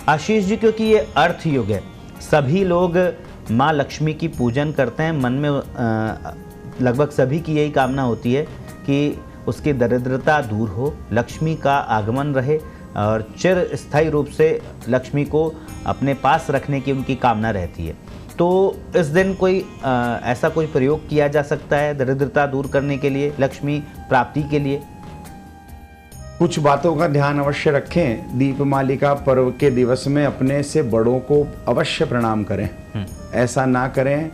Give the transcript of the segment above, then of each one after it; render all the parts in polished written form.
आशीष जी, क्योंकि ये अर्थ युग है, सभी लोग माँ लक्ष्मी की पूजन करते हैं। मन में लगभग सभी की यही कामना होती है कि उसकी दरिद्रता दूर हो, लक्ष्मी का आगमन रहे और चिर स्थायी रूप से लक्ष्मी को अपने पास रखने की उनकी कामना रहती है। तो इस दिन कोई ऐसा कोई प्रयोग किया जा सकता है दरिद्रता दूर करने के लिए, लक्ष्मी प्राप्ति के लिए? कुछ बातों का ध्यान अवश्य रखें। दीपमालिका पर्व के दिवस में अपने से बड़ों को अवश्य प्रणाम करें। ऐसा ना करें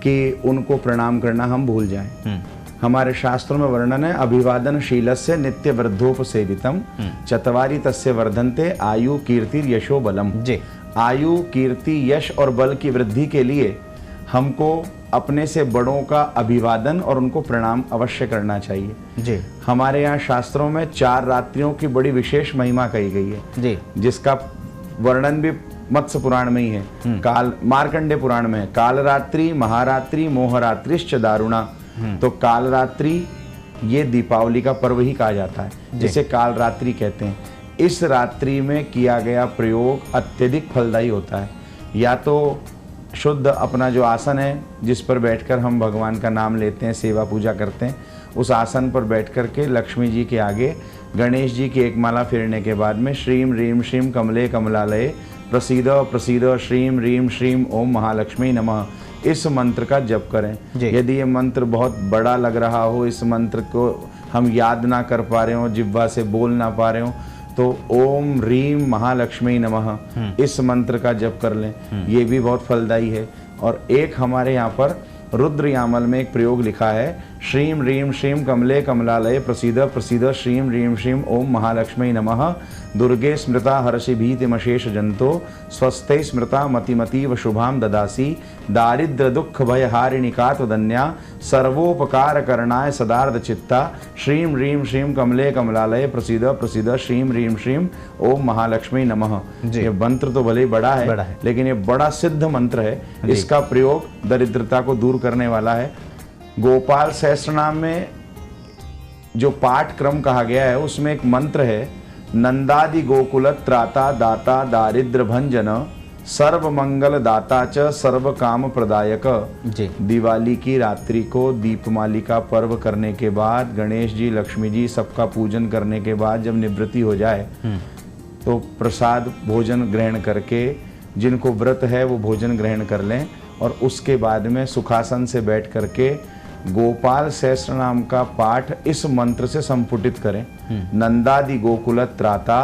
कि उनको प्रणाम करना हम भूल जाएं। हमारे शास्त्रों में वर्णन है, अभिवादनशीलस्य नित्य वृद्धोपसेवितम चत्वारि तस्य वर्धन्ते आयु कीर्ति यशो बलम। जी। आयु, कीर्ति, यश और बल की वृद्धि के लिए हमको अपने से बड़ों का अभिवादन और उनको प्रणाम अवश्य करना चाहिए। जी। हमारे यहाँ शास्त्रों में 4 रात्रियों की बड़ी विशेष महिमा कही गई है। जी। जिसका वर्णन भी मत्स्य पुराण में ही है, मार्कंडे पुराण में है। कालरात्रि, महारात्रि, मोहरात्रिश्च दारुणा। तो कालरात्रि ये दीपावली का पर्व ही कहा जाता है, जिसे कालरात्रि कहते हैं। इस रात्रि में किया गया प्रयोग अत्यधिक फलदायी होता है। या तो शुद्ध अपना जो आसन है जिस पर बैठकर हम भगवान का नाम लेते हैं, सेवा पूजा करते हैं, उस आसन पर बैठ कर के लक्ष्मी जी के आगे गणेश जी की एक माला फेरने के बाद में श्रीम ह्रीम श्रीम कमले कमलालये प्रसीद प्रसीद श्रीम ह्रीम श्रीम ओम महालक्ष्मी नमः, इस मंत्र का जप करें। यदि ये मंत्र बहुत बड़ा लग रहा हो, इस मंत्र को हम याद ना कर पा रहे हो, जिह्वा से बोल ना पा रहे हो, तो ओम ह्रीम महालक्ष्मी नमः इस मंत्र का जप कर लें। ये भी बहुत फलदायी है। और एक हमारे यहाँ पर रुद्र यामल में एक प्रयोग लिखा है, श्रीम ह्रीम श्रीम कमले कमलालये प्रसीद प्रसीद श्रीम ह्रीम श्रीम ओम महालक्ष्मी नमः, दुर्गे स्मृता हर्षि भीतिमशेष जंतो स्वस्थे स्मृता मतिमतीव शुभाम ददासी, दारिद्र दुख भयहारिणी कात्वदन्या सर्वोपकार करणाय सदार्थ चित्ता, श्रीम ह्रीम श्रीम कमले कमलालये प्रसीद प्रसीद श्रीम ह्रीम श्रीम ओम महालक्ष्मी नमः। ये मंत्र तो भले ही बड़ा है, लेकिन ये बड़ा सिद्ध मंत्र है। इसका प्रयोग दरिद्रता को दूर करने वाला है। गोपाल सहस्त्रनाम में जो पाठ क्रम कहा गया है उसमें एक मंत्र है, नंदादि गोकुल त्राता दाता दारिद्र भंजन सर्व मंगल दाता च सर्व काम प्रदायक। दिवाली की रात्रि को दीपमालिका पर्व करने के बाद, गणेश जी, लक्ष्मी जी सबका पूजन करने के बाद जब निवृत्ति हो जाए तो प्रसाद भोजन ग्रहण करके, जिनको व्रत है वो भोजन ग्रहण कर लें और उसके बाद में सुखासन से बैठ करके गोपाल सहस्त्र नाम का पाठ इस मंत्र से संपुटित करें। नंदादि गोकुल त्राता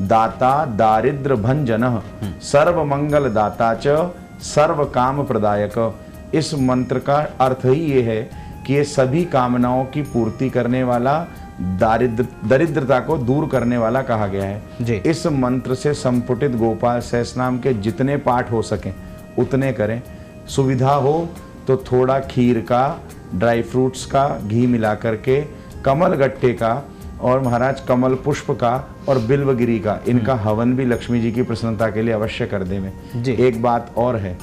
दाता दारिद्र भंजन सर्व मंगल दाता च सर्व काम प्रदायक। इस मंत्र का अर्थ ही ये है कि ये सभी कामनाओं की पूर्ति करने वाला, दरिद्रता को दूर करने वाला कहा गया है। इस मंत्र से संपुटित गोपाल सहस्रनाम के जितने पाठ हो सकें उतने करें। सुविधा हो तो थोड़ा खीर का, ड्राई फ्रूट्स का, घी मिला करके, कमल गट्टे का और महाराज कमल पुष्प का और बिल्वगिरी का, इनका हवन भी लक्ष्मी जी की प्रसन्नता के लिए अवश्य कर दें। एक बात और है,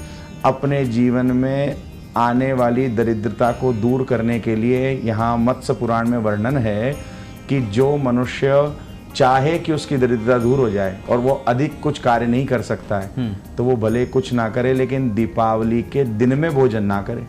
अपने जीवन में आने वाली दरिद्रता को दूर करने के लिए यहाँ मत्स्य पुराण में वर्णन है कि जो मनुष्य चाहे कि उसकी दरिद्रता दूर हो जाए और वो अधिक कुछ कार्य नहीं कर सकता है तो वो भले कुछ ना करे, लेकिन दीपावली के दिन में भोजन ना करे।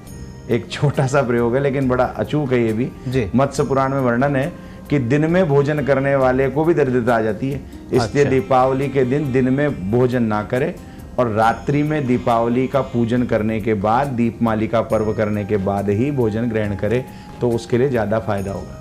एक छोटा सा प्रयोग है लेकिन बड़ा अचूक है। ये भी मत्स्य पुराण में वर्णन है कि दिन में भोजन करने वाले को भी दरिद्रता आ जाती है, इसलिए दीपावली के दिन में भोजन ना करे और रात्रि में दीपावली का पूजन करने के बाद, दीपमालिका पर्व करने के बाद ही भोजन ग्रहण करे, तो उसके लिए ज़्यादा फायदा होगा।